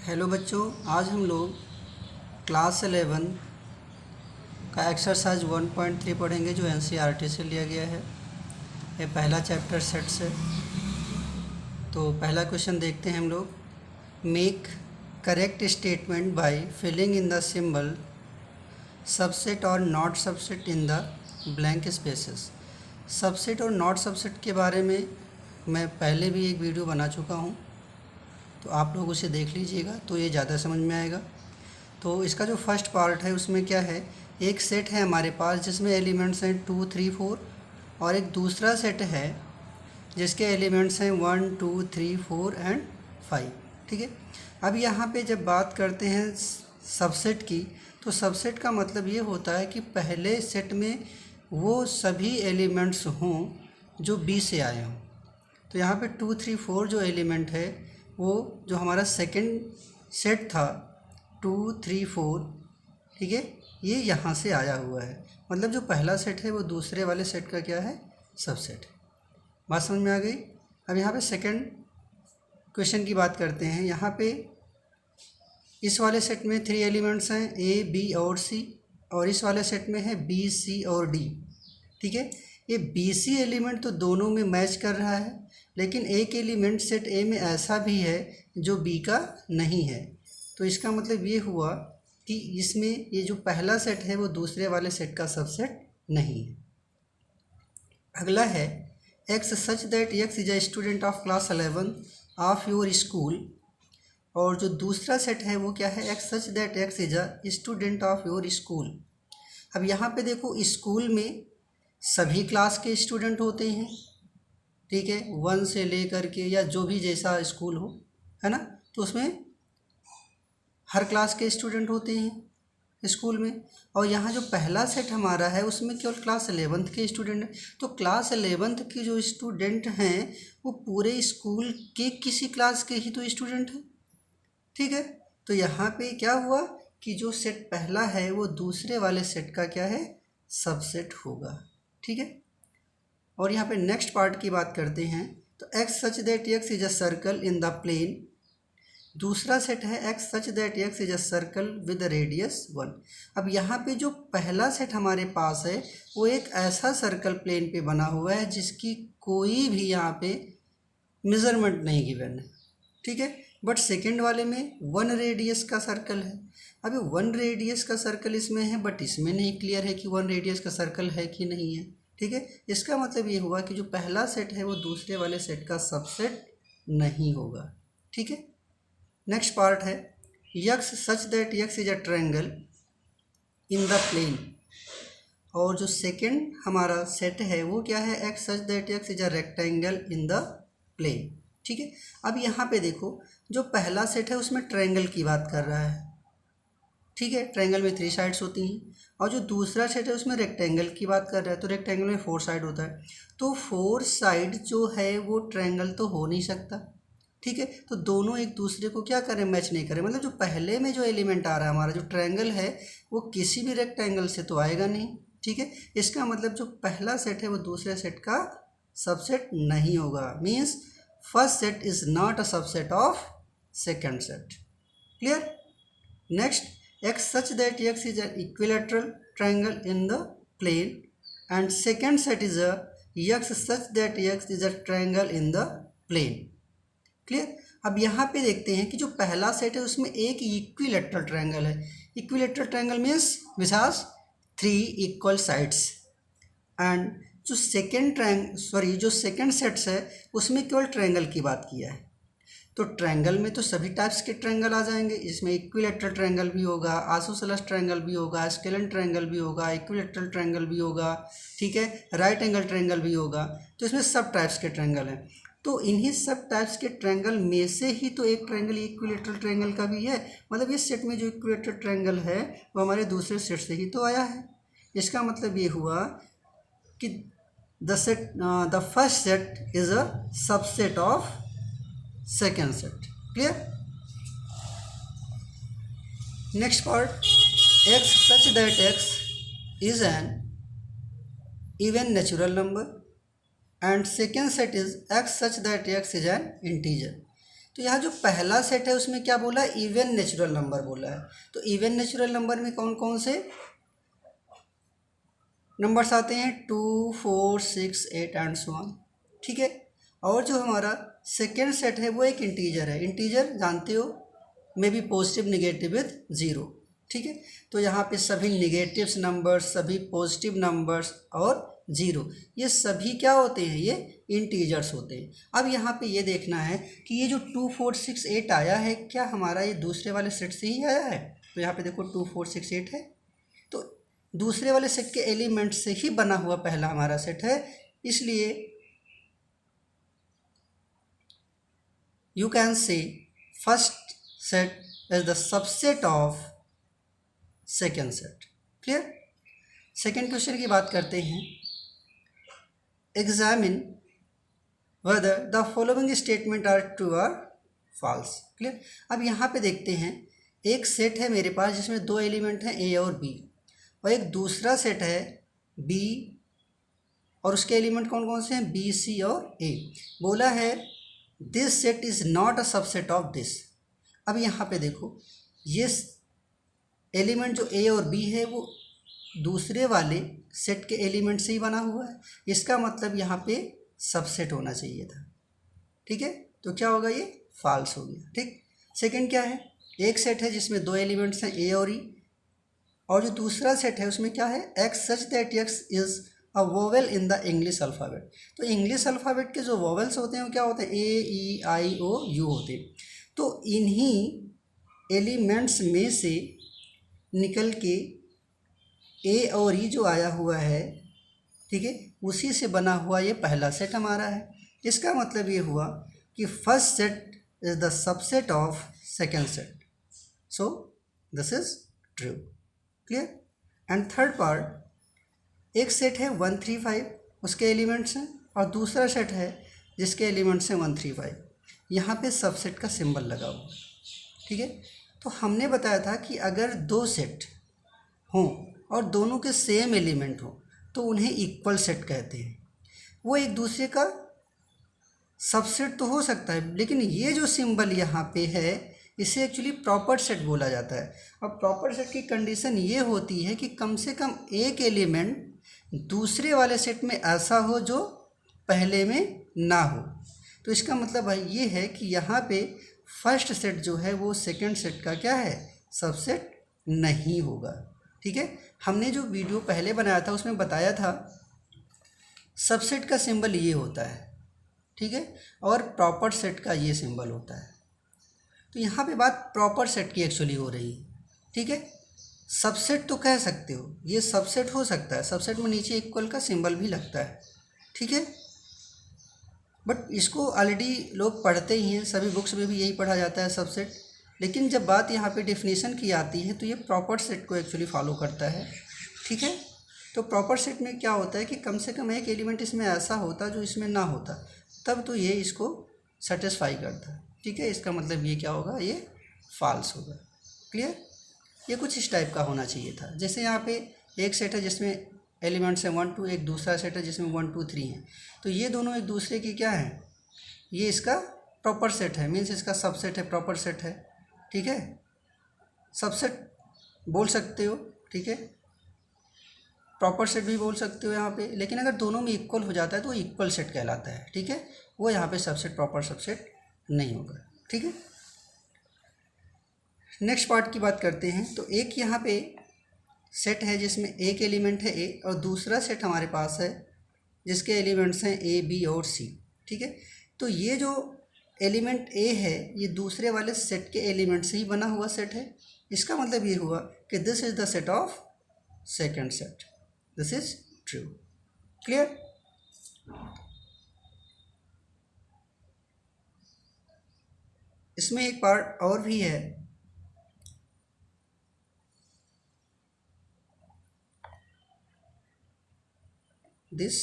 Hello बच्चों, आज हम लोग क्लास 11 का एक्सरसाइज 1.3 पढ़ेंगे जो एनसीईआरटी से लिया गया है। ये पहला चैप्टर सेट से। तो पहला क्वेश्चन देखते हैं हम लोग। Make correct statement by filling in the symbol subset और not subset in the blank spaces. Subset और नॉट सबसेट के बारे में मैं पहले भी एक वीडियो बना चुका हूँ, तो आप लोग उसे देख लीजिएगा तो ये ज़्यादा समझ में आएगा। तो इसका जो फर्स्ट पार्ट है उसमें क्या है, एक सेट है हमारे पास जिसमें एलिमेंट्स हैं 2, 3, 4 और एक दूसरा सेट है जिसके एलिमेंट्स हैं 1, 2, 3, 4 एंड 5। ठीक है। अब यहाँ पे जब बात करते हैं सबसेट की, तो सबसेट का मतलब ये होता है कि पहले सेट में वो सभी एलिमेंट्स हों जो बी से आए हों। तो यहाँ पे 2, 3, 4 जो एलिमेंट है वो जो हमारा सेकंड सेट था 2, 3, 4, ठीक है, ये यहाँ से आया हुआ है। मतलब जो पहला सेट है वो दूसरे वाले सेट का क्या है, सबसेट है। बात समझ में आ गई। अब यहाँ पे सेकंड क्वेश्चन की बात करते हैं। यहाँ पे इस वाले सेट में 3 एलिमेंट्स हैं ए, बी और सी, और इस वाले सेट में है बी, सी और डी। ठीक है। ये बी सी एलिमेंट तो दोनों में मैच कर रहा है, लेकिन एक एलिमेंट सेट ए में ऐसा भी है जो बी का नहीं है। तो इसका मतलब ये हुआ कि इसमें ये जो पहला सेट है वो दूसरे वाले सेट का सबसेट नहीं है। अगला है x such that x is a student of class 11 of your school, और जो दूसरा सेट है वो क्या है, x such that x is a student of your school. अब यहाँ पे देखो, स्कूल में सभी क्लास के स्टूडेंट होते हैं, ठीक है, 1 से लेकर के या जो भी जैसा स्कूल हो, है ना। तो उसमें हर क्लास के स्टूडेंट होते हैं स्कूल में। और यहाँ जो पहला सेट हमारा है उसमें केवल क्लास 11th के स्टूडेंट हैं। तो क्लास 11th के जो स्टूडेंट हैं वो पूरे स्कूल के किसी क्लास के ही तो स्टूडेंट हैं। ठीक है। तो यहाँ पे क्या हुआ कि जो सेट पहला है वो दूसरे वाले सेट का क्या है, सबसेट होगा। ठीक है। और यहाँ पे नेक्स्ट पार्ट की बात करते हैं। तो x such that x is a circle in the plane, दूसरा सेट है x such that x is a circle with radius 1। अब यहाँ पे जो पहला सेट हमारे पास है वो एक ऐसा सर्कल प्लेन पे बना हुआ है जिसकी कोई भी यहाँ पे मेज़रमेंट नहीं गिवन है। ठीक है। बट सेकंड वाले में 1 रेडियस का सर्कल है। अभी 1 रेडियस का सर्कल इसमें है, बट इसमें नहीं क्लियर है कि 1 रेडियस का सर्कल है कि नहीं है। ठीक है। इसका मतलब ये हुआ कि जो पहला सेट है वो दूसरे वाले सेट का सबसेट नहीं होगा। ठीक है। नेक्स्ट पार्ट है x such that x is a triangle in the plane, और जो सेकंड हमारा सेट है वो क्या है, x such that x is a rectangle in the plane. ठीक है। अब यहाँ पे देखो, जो पहला सेट है उसमें ट्रायंगल की बात कर रहा है। ठीक है। ट्रायंगल में 3 साइड्स होती हैं, और जो दूसरा सेट है उसमें रेक्टेंगल की बात कर रहा है। तो रेक्टेंगल में 4 साइड होता है। तो 4 साइड जो है वो ट्रायंगल तो हो नहीं सकता। ठीक है। तो दोनों एक दूसरे को क्या करें, मैच नहीं करें। मतलब जो पहले में जो एलिमेंट आ रहा है हमारा जो ट्रायंगल है वो किसी भी रेक्टेंगल से तो आएगा नहीं। ठीक है। इसका मतलब जो पहला सेट है वो दूसरे सेट का सबसेट नहीं होगा। Means first set is not a subset of second set. Clear. Next x such that x is an equilateral triangle in the plane, and second set is a x such that x is a triangle in the plane. Clear. अब यहाँ पे देखते हैं कि जो पहला set है उसमें एक इक्विलेटरल ट्रायंगल है। Equilateral triangle means which has 3 equal sides, and जो जो सेकेंड सेट्स है उसमें केवल ट्रायंगल की बात किया है। तो ट्रायंगल में तो सभी टाइप्स के ट्रायंगल आ जाएंगे। इसमें इक्विलेटरल ट्रायंगल भी होगा, आइसोसेलेस ट्रायंगल भी होगा, स्केलेन ट्रायंगल भी होगा, इक्विलेटरल ट्रायंगल भी होगा, ठीक है, राइट एंगल ट्रायंगल भी होगा। तो इसमें सब टाइप्स के ट्रायंगल हैं। तो इन्हीं सब टाइप्स के ट्रायंगल में से ही तो एक ट्रायंगल इक्विलेटरल ट्रायंगल का भी है। मतलब इस सेट में जो इक्विलेटरल ट्रायंगल है वो हमारे दूसरे सेट से ही तो आया है। इसका मतलब ये हुआ कि the first set is a subset of second set. Clear. Next part, x such that x is an even natural number, and second set is x such that x is an integer. तो यहाँ जो पहला set है उसमें क्या बोला, even natural number बोला है। तो इवन नेचुरल नंबर में कौन कौन से नंबर्स आते हैं, 2, 4, 6, 8 एंड सो ऑन, ठीक है। और जो हमारा सेकेंड सेट है वो एक इंटीजर है। इंटीजर जानते हो, may be positive negative with zero, ठीक है। तो यहाँ पे सभी निगेटिव्स नंबर्स, सभी पॉजिटिव नंबर्स और ज़ीरो, ये सभी क्या होते हैं, ये इंटीजर्स होते हैं। अब यहाँ पे ये देखना है कि ये जो 2, 4, 6, 8 आया है, क्या हमारा ये दूसरे वाले सेट से ही आया है। तो यहाँ पे देखो 2, 4, 6, 8 है, तो दूसरे वाले सेट के एलिमेंट से ही बना हुआ पहला हमारा सेट है, इसलिए you can say first set is the subset of second set. Clear. Second question की बात करते हैं। Examine whether the following statement are true or false। Clear. अब यहाँ पे देखते हैं, एक सेट है मेरे पास जिसमें दो एलिमेंट हैं ए और बी, और एक दूसरा सेट है बी और उसके एलिमेंट कौन कौन से हैं, बी, सी और ए। बोला है this set is not a subset of this. अब यहाँ पे देखो, ये एलिमेंट जो ए और बी है वो दूसरे वाले सेट के एलिमेंट से ही बना हुआ है, इसका मतलब यहाँ पे सबसेट होना चाहिए था, ठीक है। तो क्या होगा, ये फॉल्स हो गया, ठीक। सेकंड क्या है, एक सेट है जिसमें दो एलिमेंट्स हैं ए और ई, और जो दूसरा सेट है उसमें क्या है, x such that x is a vowel in the English alphabet. तो इंग्लिश अल्फ़ाबेट के जो वोवेल्स होते हैं वो क्या होते हैं, ए, ई, आई, ओ, यू होते हैं। तो इन्हीं एलिमेंट्स में से निकल के ए और ई जो आया हुआ है, ठीक है, उसी से बना हुआ ये पहला सेट हमारा है। इसका मतलब ये हुआ कि first set is the subset of second set, so this is true. Clear. And third part, एक सेट है 1, 3, 5, उसके एलिमेंट्स हैं, और दूसरा सेट है जिसके एलिमेंट्स हैं 1, 3, 5। यहाँ पे सबसेट का सिंबल लगा हुआ, ठीक है। तो हमने बताया था कि अगर दो सेट हों और दोनों के सेम एलिमेंट हों तो उन्हें इक्वल सेट कहते हैं। वो एक दूसरे का सबसेट तो हो सकता है, लेकिन ये जो सिंबल यहाँ पे है इसे एक्चुअली प्रॉपर सेट बोला जाता है। और प्रॉपर सेट की कंडीशन ये होती है कि कम से कम एक एलिमेंट दूसरे वाले सेट में ऐसा हो जो पहले में ना हो। तो इसका मतलब भाई ये है कि यहाँ पे फर्स्ट सेट जो है वो सेकंड सेट का क्या है, सबसेट नहीं होगा, ठीक है। हमने जो वीडियो पहले बनाया था उसमें बताया था सबसेट का सिंबल ये होता है, ठीक है, और प्रॉपर सेट का ये सिंबल होता है। तो यहाँ पे बात प्रॉपर सेट की एक्चुअली हो रही है, ठीक है। सबसेट तो कह सकते हो, ये सबसेट हो सकता है, सबसेट में नीचे इक्वल का सिंबल भी लगता है, ठीक है। बट इसको ऑलरेडी लोग पढ़ते ही हैं, सभी बुक्स में भी यही पढ़ा जाता है सबसेट। लेकिन जब बात यहाँ पे डेफिनेशन की आती है तो ये प्रॉपर सेट को एक्चुअली फॉलो करता है, ठीक है। तो प्रॉपर सेट में क्या होता है कि कम से कम एक एलिमेंट इसमें ऐसा होता जो इसमें ना होता, तब तो ये इसको सेटिस्फाई करता है, ठीक है। इसका मतलब ये क्या होगा, ये फॉल्स होगा। क्लियर। ये कुछ इस टाइप का होना चाहिए था। जैसे यहाँ पे एक सेट है जिसमें एलिमेंट्स हैं 1, 2, एक दूसरा सेट है जिसमें 1, 2, 3 हैं, तो ये दोनों एक दूसरे की क्या है, ये इसका प्रॉपर सेट है, मीन्स इसका सबसेट है, प्रॉपर सेट है, ठीक है। सबसेट बोल सकते हो, ठीक है, प्रॉपर सेट भी बोल सकते हो यहाँ पे। लेकिन अगर दोनों में इक्वल हो जाता है तो वो इक्वल सेट कहलाता है, ठीक है। वो यहाँ पे सबसेट प्रॉपर सबसेट नहीं होगा, ठीक है। नेक्स्ट पार्ट की बात करते हैं। तो एक यहाँ पे सेट है जिसमें एक एलिमेंट है ए, और दूसरा सेट हमारे पास है जिसके एलिमेंट्स हैं ए, बी और सी, ठीक है। तो ये जो एलिमेंट ए है ये दूसरे वाले सेट के एलिमेंट से ही बना हुआ सेट है। इसका मतलब ये हुआ कि this is the set of second set, this is true. Clear. इसमें एक पार्ट और भी है, this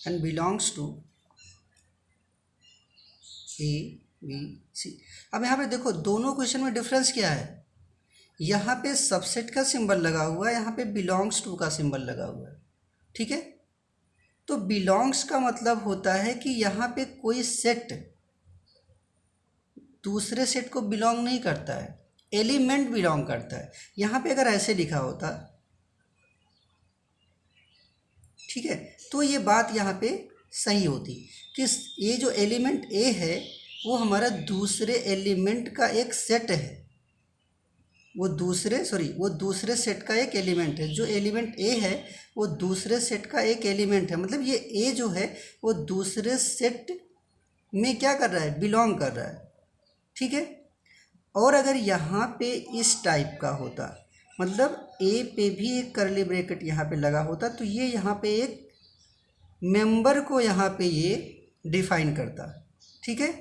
and belongs to A, B, C. अब यहाँ पे देखो दोनों क्वेश्चन में डिफरेंस क्या है, यहाँ पे सबसेट का सिंबल लगा हुआ है, यहाँ पे बिलोंग्स टू का सिंबल लगा हुआ है, ठीक है। तो बिलोंग्स का मतलब होता है कि यहाँ पे कोई सेट दूसरे सेट को बिलोंग नहीं करता है, एलिमेंट बिलोंग करता है। यहाँ पे अगर ऐसे लिखा होता, ठीक है, तो ये बात यहाँ पे सही होती कि ये जो एलिमेंट ए है वो हमारा दूसरे एलिमेंट का एक सेट है, वो दूसरे सेट का एक एलिमेंट है। जो एलिमेंट ए है वो दूसरे सेट का एक एलिमेंट है, मतलब ये ए जो है वो दूसरे सेट में क्या कर रहा है, बिलोंग कर रहा है, ठीक है। और अगर यहाँ पे इस टाइप का होता, मतलब ए पे भी एक कर्ली ब्रैकेट यहाँ पे लगा होता, तो ये यहाँ पे एक मेंबर को यहाँ पे ये डिफाइन करता, ठीक है,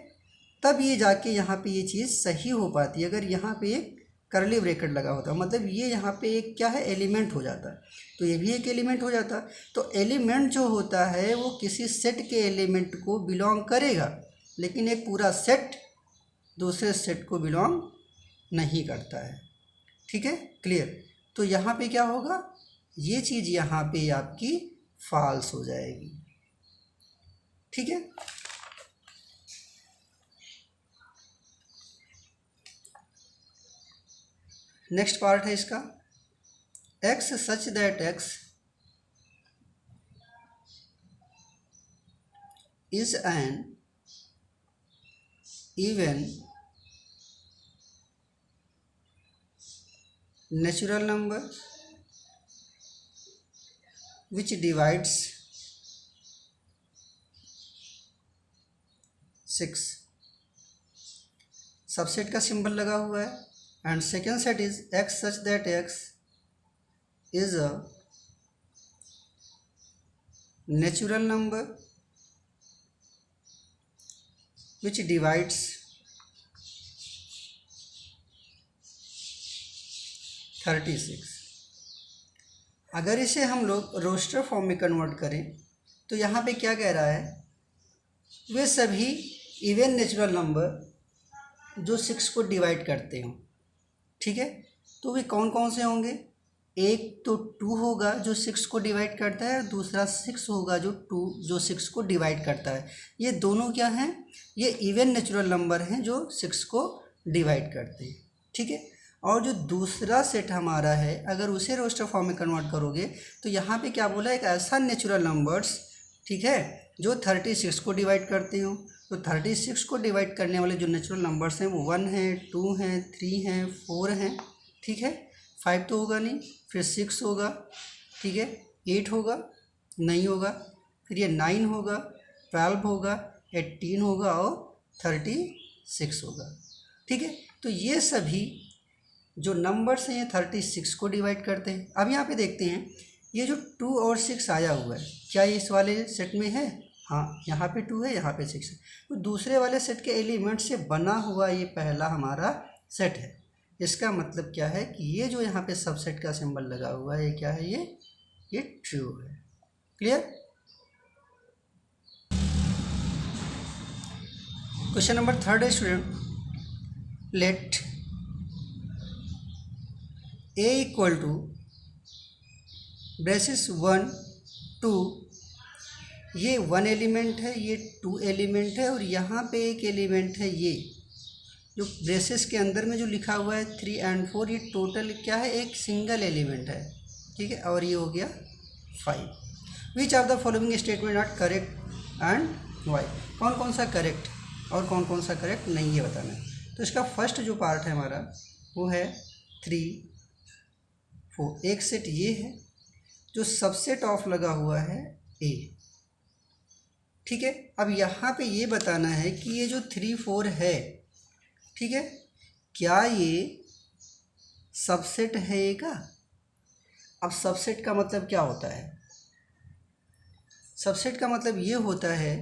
तब ये जाके यहाँ पे ये चीज़ सही हो पाती। अगर यहाँ पे एक कर्ली ब्रैकेट लगा होता, मतलब ये यहाँ पे एक क्या है, एलिमेंट हो जाता, तो ये भी एक एलिमेंट हो जाता। तो एलिमेंट जो होता है वो किसी सेट के एलिमेंट को बिलोंग करेगा, लेकिन एक पूरा सेट दूसरे सेट को बिलोंग नहीं करता है, ठीक है, क्लियर। तो यहाँ पे क्या होगा, ये चीज़ यहाँ पे आपकी फॉल्स हो जाएगी, ठीक है। नेक्स्ट पार्ट है इसका, x such that x is an even natural number which divides 6। Subset का सिंबल लगा हुआ है, and second set is x such that x is a natural number which divides 36। अगर इसे हम लोग रोस्टर फॉर्म में कन्वर्ट करें तो यहाँ पे क्या कह रहा है, वे सभी इवन नेचुरल नंबर जो 6 को डिवाइड करते हों, ठीक है। तो वे कौन कौन से होंगे, एक तो 2 होगा जो 6 को डिवाइड करता है, दूसरा 6 होगा जो 6 को डिवाइड करता है। ये दोनों क्या हैं, ये इवन नेचुरल नंबर हैं जो 6 को डिवाइड करते हैं, ठीक है। और जो दूसरा सेट हमारा है, अगर उसे रोस्टर फॉर्म में कन्वर्ट करोगे तो यहाँ पे क्या बोला, एक ऐसा नेचुरल नंबर्स, ठीक है, जो 36 को डिवाइड करते हो। तो 36 को डिवाइड करने वाले जो नेचुरल नंबर्स हैं वो 1 है, 2 हैं, 3 हैं, 4 हैं, ठीक है। 5 तो होगा नहीं, फिर 6 होगा, ठीक है, 8 होगा, नहीं होगा, फिर ये 9 होगा, 12 होगा, 18 होगा और 36 होगा, ठीक है। तो ये सभी जो नंबर्स हैं ये 36 को डिवाइड करते हैं। अब यहाँ पे देखते हैं ये जो 2 और 6 आया हुआ है, क्या ये इस वाले सेट में है, हाँ, यहाँ पे 2 है, यहाँ पे 6 है। तो दूसरे वाले सेट के एलिमेंट से बना हुआ ये पहला हमारा सेट है। इसका मतलब क्या है कि ये जो यहाँ पे सबसेट का सिंबल लगा हुआ है, ये क्या है, ये ट्रू है, क्लियर। क्वेश्चन नंबर 3 है student, let a equal to braces 1 2, ये 1 एलिमेंट है, ये 2 एलिमेंट है, और यहाँ पे एक एलिमेंट है, ये जो ब्रेसेस के अंदर में जो लिखा हुआ है 3 और 4, ये टोटल क्या है, एक सिंगल एलिमेंट है, ठीक है। और ये हो गया 5। Which of the following statement not correct and why, कौन कौन सा करेक्ट और कौन कौन सा करेक्ट नहीं, ये बताना है। तो इसका फर्स्ट जो पार्ट है हमारा वो है 3 4। एक सेट ये है जो सबसेट ऑफ लगा हुआ है ए, ठीक है। अब यहाँ पे ये बताना है कि ये जो 3 4 है, ठीक है, क्या ये सबसेट है ए का। अब सबसेट का मतलब क्या होता है, सबसेट का मतलब ये होता है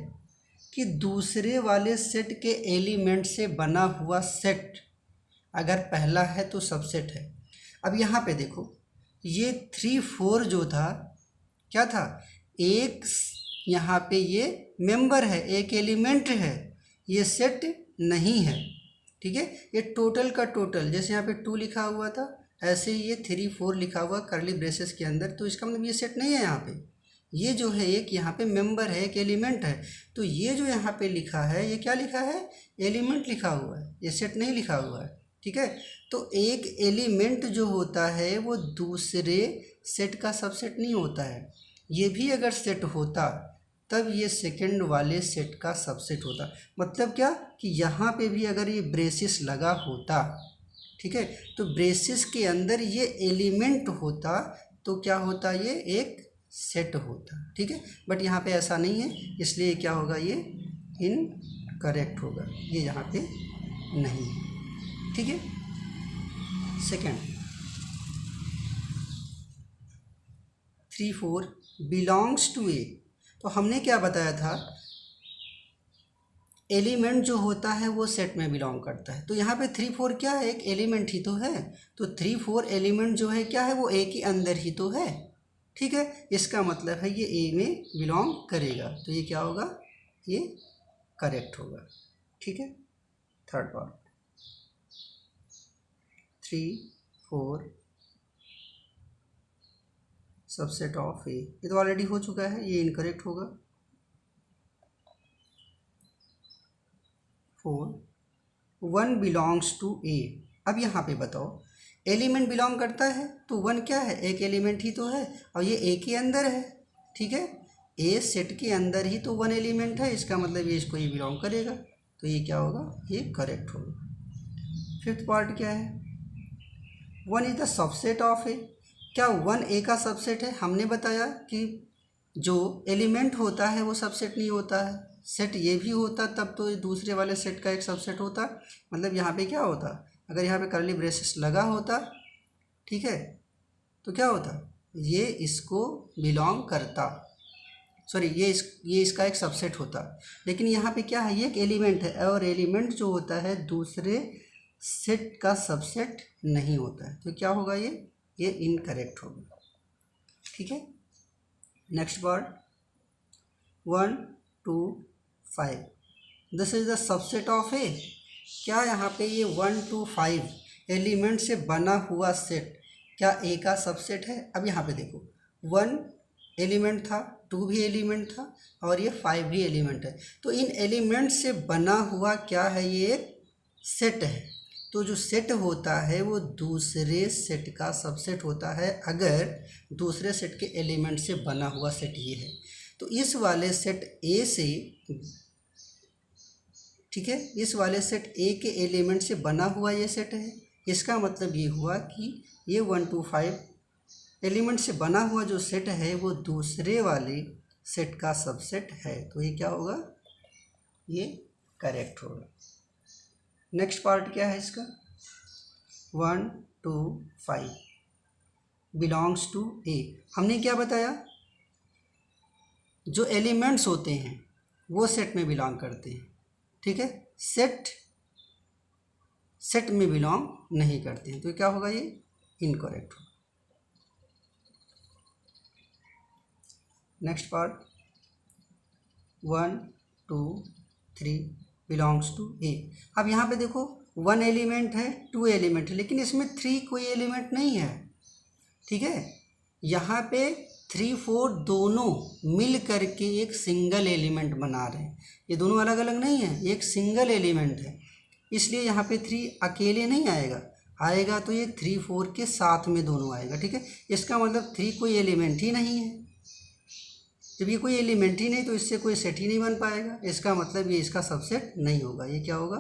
कि दूसरे वाले सेट के एलिमेंट से बना हुआ सेट अगर पहला है तो सबसेट है। अब यहाँ पे देखो, ये 3 4 जो था क्या था, एक यहाँ पे ये मेंबर है, एक एलिमेंट है, ये सेट नहीं है, ठीक है। ये टोटल का टोटल, जैसे यहाँ पे 2 लिखा हुआ था, ऐसे ही ये 3 4 लिखा हुआ कर्ली ब्रेसेस के अंदर, तो इसका मतलब ये सेट नहीं है यहाँ पे, ये जो है एक यहाँ पे मेंबर है, एक एलिमेंट है। तो ये जो यहाँ पे लिखा है ये क्या लिखा है, एलिमेंट लिखा हुआ है, ये सेट नहीं लिखा हुआ है। ठीक है, तो एक एलिमेंट जो होता है वो दूसरे सेट का सबसेट नहीं होता है। ये भी अगर सेट होता तब ये सेकंड वाले सेट का सबसेट होता। मतलब क्या कि यहाँ पे भी अगर ये ब्रेसिस लगा होता, ठीक है, तो ब्रेसिस के अंदर ये एलिमेंट होता तो क्या होता, ये एक सेट होता। ठीक है, बट यहाँ पे ऐसा नहीं है, इसलिए क्या होगा, ये इनकरेक्ट होगा, ये यहाँ पे नहीं है। ठीक है, सेकंड 3, 4 बिलोंग्स टू ए। तो हमने क्या बताया था, एलिमेंट जो होता है वो सेट में बिलोंग करता है। तो यहाँ पे 3, 4 क्या है, एक एलिमेंट ही तो है। तो 3, 4 एलिमेंट जो है क्या है, वो ए के अंदर ही तो है। ठीक है, इसका मतलब है ये ए में बिलोंग करेगा, तो ये क्या होगा, ये करेक्ट होगा। ठीक है, थर्ड पार्ट 3, 4 सबसेट ऑफ ए, ये तो ऑलरेडी हो चुका है, ये इनकरेक्ट होगा। 4 1 बिलोंग्स टू ए। अब यहाँ पे बताओ, एलिमेंट बिलोंग करता है तो 1 क्या है, एक एलिमेंट ही तो है, और ये ए के अंदर है। ठीक है, ए सेट के अंदर ही तो 1 एलिमेंट है, इसका मतलब ये इसको ये बिलोंग करेगा, तो ये क्या होगा, ये करेक्ट होगा। फिफ्थ पार्ट क्या है, 1 is the subset of A. क्या 1 ए का सबसेट है? हमने बताया कि जो एलिमेंट होता है वो सबसेट नहीं होता है, सेट ये भी होता तब तो दूसरे वाले सेट का एक सबसेट होता। मतलब यहाँ पे क्या होता, अगर यहाँ पे कर्ली ब्रेसेस लगा होता, ठीक है, तो क्या होता, ये इसको बिलोंग करता, सॉरी ये इसका एक सबसेट होता। लेकिन यहाँ पे क्या है, ये एक एलिमेंट है, और एलिमेंट जो होता है दूसरे सेट का सबसेट नहीं होता है, तो क्या होगा, ये इनकरेक्ट होगा। ठीक है, next word 1, 2, 5 this is the subset of A. क्या यहाँ पे ये 1 to 5 एलिमेंट से बना हुआ सेट क्या ए का सबसेट है? अब यहाँ पे देखो, 1 एलिमेंट था, 2 भी एलिमेंट था, और ये 5 भी एलिमेंट है। तो इन एलिमेंट से बना हुआ क्या है, ये एक सेट है। तो जो सेट होता है वो दूसरे सेट का सबसेट होता है, अगर दूसरे सेट के एलिमेंट से बना हुआ सेट ये है। तो इस वाले सेट ए से, ठीक है, इस वाले सेट ए के एलिमेंट से बना हुआ ये सेट है। इसका मतलब ये हुआ कि ये 1 to 5 एलिमेंट से बना हुआ जो सेट है वो दूसरे वाले सेट का सबसेट है, तो ये क्या होगा, ये करेक्ट होगा। नेक्स्ट पार्ट क्या है इसका, 1 to 5 बिलोंग्स टू ए। हमने क्या बताया, जो एलिमेंट्स होते हैं वो सेट में बिलोंग करते हैं। ठीक है, सेट में बिलोंग नहीं करते हैं, तो क्या होगा, ये इनकरेक्ट होगा। नेक्स्ट पार्ट 1, 2, 3 बिलोंग्स टू ए। अब यहाँ पे देखो 1 एलिमेंट है, 2 एलिमेंट है, लेकिन इसमें 3 कोई एलिमेंट नहीं है। ठीक है, यहाँ पे 3, 4 दोनों मिल करके एक सिंगल एलिमेंट बना रहे हैं, ये दोनों अलग अलग नहीं है, एक सिंगल एलिमेंट है, इसलिए यहाँ पे 3 अकेले नहीं आएगा तो ये 3, 4 के साथ में दोनों आएगा। ठीक है, इसका मतलब 3 कोई एलिमेंट ही नहीं है। जब ये कोई एलिमेंट ही नहीं तो इससे कोई सेट ही नहीं बन पाएगा, इसका मतलब ये इसका सबसेट नहीं होगा, ये क्या होगा,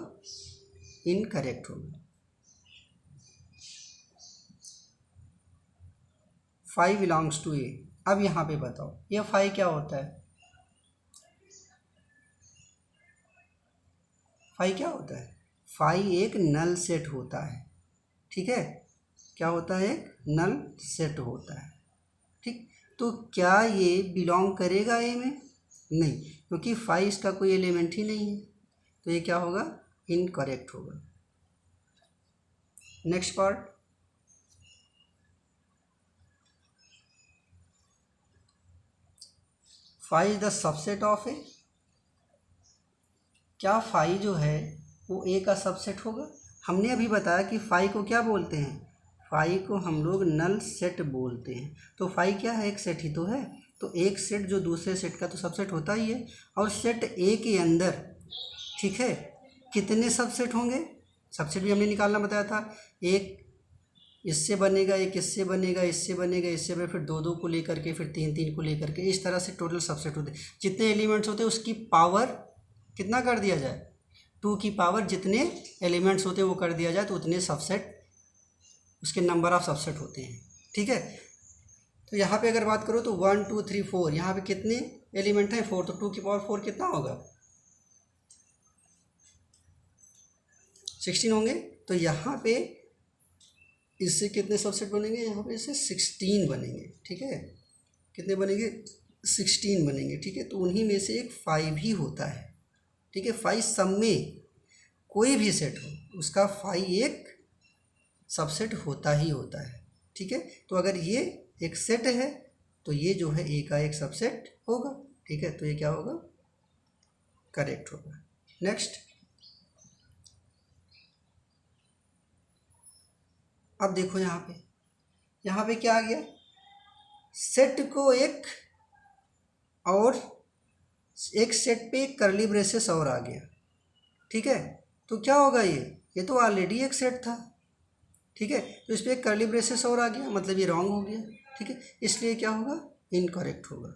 इनकरेक्ट होगा। 5 बिलोंग्स टू ए। अब यहाँ पे बताओ ये 5 क्या होता है, 5 क्या होता है, 5 एक नल सेट होता है। ठीक है, क्या होता है, एक नल सेट होता है। ठीक, तो क्या ये बिलोंग करेगा ए में? नहीं, क्योंकि 5 इसका कोई एलिमेंट ही नहीं है, तो ये क्या होगा, इनकरेक्ट होगा। Next part 5 the subset of A. क्या 5 जो है वो ए का सबसेट होगा? हमने अभी बताया कि 5 को क्या बोलते हैं, 5 को हम लोग नल सेट बोलते हैं। तो 5 क्या है, एक सेट ही तो है, तो एक सेट जो दूसरे सेट का तो सबसेट होता ही है। और सेट ए के अंदर, ठीक है, कितने सबसेट होंगे, सबसेट भी हमने निकालना बताया था। एक इससे बनेगा, एक इससे बनेगा, इससे बनेगा, इससे बनेगा, फिर दो दो को लेकर के, फिर तीन तीन को लेकर के, इस तरह से टोटल सबसेट होते हैं। जितने एलिमेंट्स होते हैं उसकी पावर कितना कर दिया जाए, 2 की पावर जितने एलिमेंट्स होते हैं वो कर दिया जाए, तो उतने सबसेट, उसके नंबर ऑफ सबसेट होते हैं। ठीक है, तो यहाँ पे अगर बात करो तो 1 2 3 4, यहाँ पे कितने एलिमेंट हैं, 4, तो 2 की पावर 4 कितना होगा, 16 होंगे। तो यहाँ पे इससे कितने सबसेट बनेंगे, यहाँ पे इससे 16 बनेंगे। ठीक है, कितने बनेंगे, 16 बनेंगे। ठीक है, तो उन्हीं में से एक 5 ही होता है। ठीक है, 5 सब में कोई भी सेट हो उसका 5 एक सबसेट होता ही होता है। ठीक है, तो अगर ये एक सेट है तो ये जो है ए का एक सबसेट होगा। ठीक है, तो ये क्या होगा, करेक्ट होगा। नेक्स्ट, अब देखो यहाँ पे क्या आ गया, सेट को एक और एक सेट पे एक करली ब्रेसेस और आ गया। ठीक है, तो क्या होगा, ये तो ऑलरेडी एक सेट था। ठीक है, तो इस पर एक करली ब्रेसेस और आ गया, मतलब ये रॉन्ग हो गया। ठीक है, इसलिए क्या होगा, इनकरेक्ट होगा।